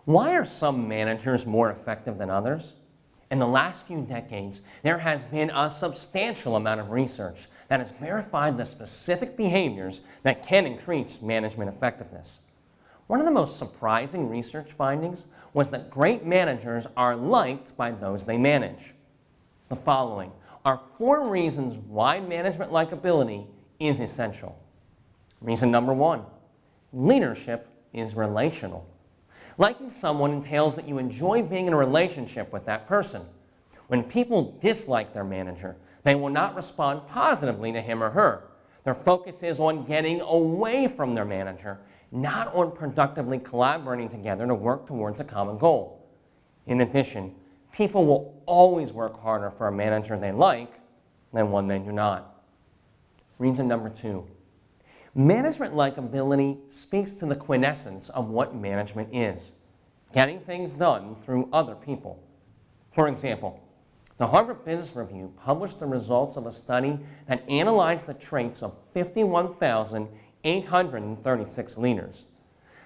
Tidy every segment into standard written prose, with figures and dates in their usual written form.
Why are some managers more effective than others? In the last few decades, there has been a substantial amount of research that has verified the specific behaviors that can increase management effectiveness. One of the most surprising research findings was that great managers are liked by those they manage. The following are 4 reasons why management likability is essential. Reason number 1, leadership is relational. Liking someone entails that you enjoy being in a relationship with that person. When people dislike their manager, they will not respond positively to him or her. Their focus is on getting away from their manager, not on productively collaborating together to work towards a common goal. In addition, people will always work harder for a manager they like than one they do not. Reason number 2, management likability speaks to the quintessence of what management is, getting things done through other people. For example, the Harvard Business Review published the results of a study that analyzed the traits of 51,836 leaders.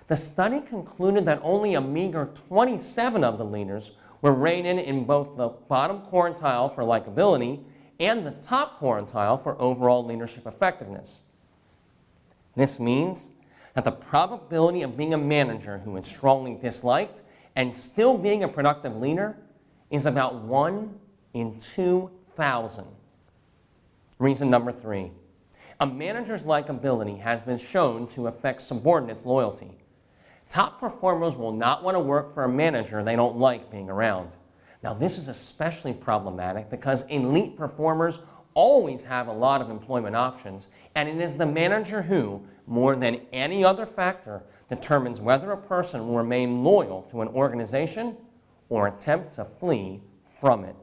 The study concluded that only a meager 27 of the leaders were rated in both the bottom quartile for likability and the top quartile for overall leadership effectiveness. This means that the probability of being a manager who is strongly disliked and still being a productive leader is about 1 in 2,000. Reason number 3, a manager's likability has been shown to affect subordinates' loyalty. Top performers will not want to work for a manager they don't like being around. Now, this is especially problematic because elite performers always have a lot of employment options, and it is the manager who, more than any other factor, determines whether a person will remain loyal to an organization or attempt to flee from it.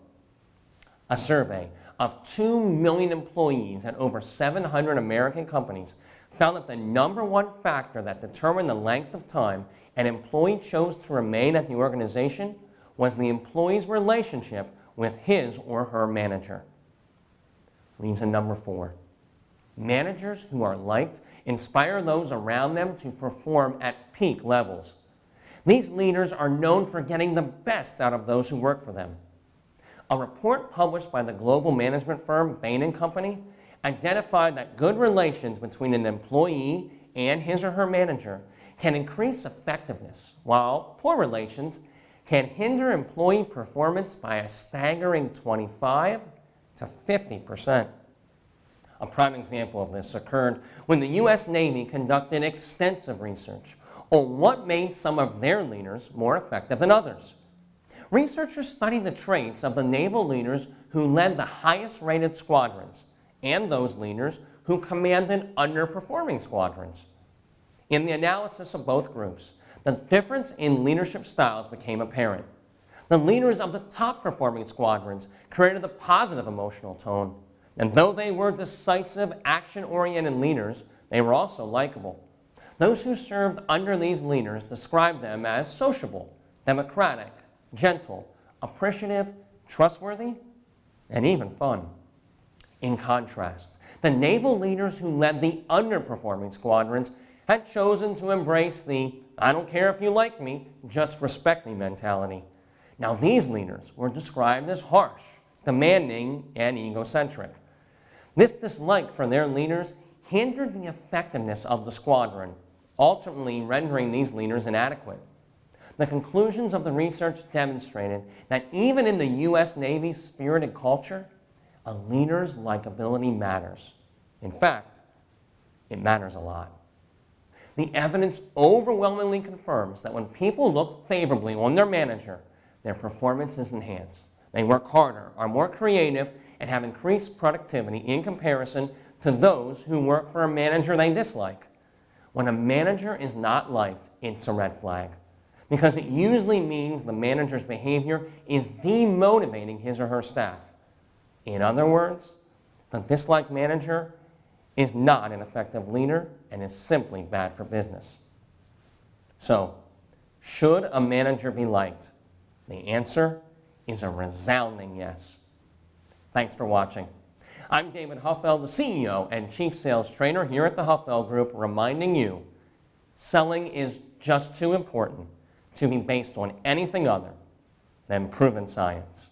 A survey of 2 million employees at over 700 American companies found that the number 1 factor that determined the length of time an employee chose to remain at the organization was the employee's relationship with his or her manager. Reason number 4, managers who are liked inspire those around them to perform at peak levels. These leaders are known for getting the best out of those who work for them. A report published by the global management firm Bain & Company identified that good relations between an employee and his or her manager can increase effectiveness, while poor relations can hinder employee performance by a staggering 25 to 50%. A prime example of this occurred when the U.S. Navy conducted extensive research on what made some of their leaders more effective than others. Researchers studied the traits of the naval leaders who led the highest-rated squadrons and those leaders who commanded underperforming squadrons. In the analysis of both groups, the difference in leadership styles became apparent. The leaders of the top-performing squadrons created a positive emotional tone, and though they were decisive, action-oriented leaders, they were also likable. Those who served under these leaders described them as sociable, democratic, gentle, appreciative, trustworthy, and even fun. In contrast, the naval leaders who led the underperforming squadrons had chosen to embrace the "I don't care if you like me, just respect me" mentality. Now, these leaders were described as harsh, demanding, and egocentric. This dislike for their leaders hindered the effectiveness of the squadron, ultimately rendering these leaders inadequate. The conclusions of the research demonstrated that even in the U.S. Navy's spirited culture, a leader's likability matters. In fact, it matters a lot. The evidence overwhelmingly confirms that when people look favorably on their manager, their performance is enhanced. They work harder, are more creative, and have increased productivity in comparison to those who work for a manager they dislike. When a manager is not liked, it's a red flag, because it usually means the manager's behavior is demotivating his or her staff. In other words, the disliked manager is not an effective leader and is simply bad for business. So, should a manager be liked? The answer is a resounding yes. Thanks for watching. I'm David Hoffeld, the CEO and Chief Sales Trainer here at the Hoffeld Group, reminding you, selling is just too important to be based on anything other than proven science.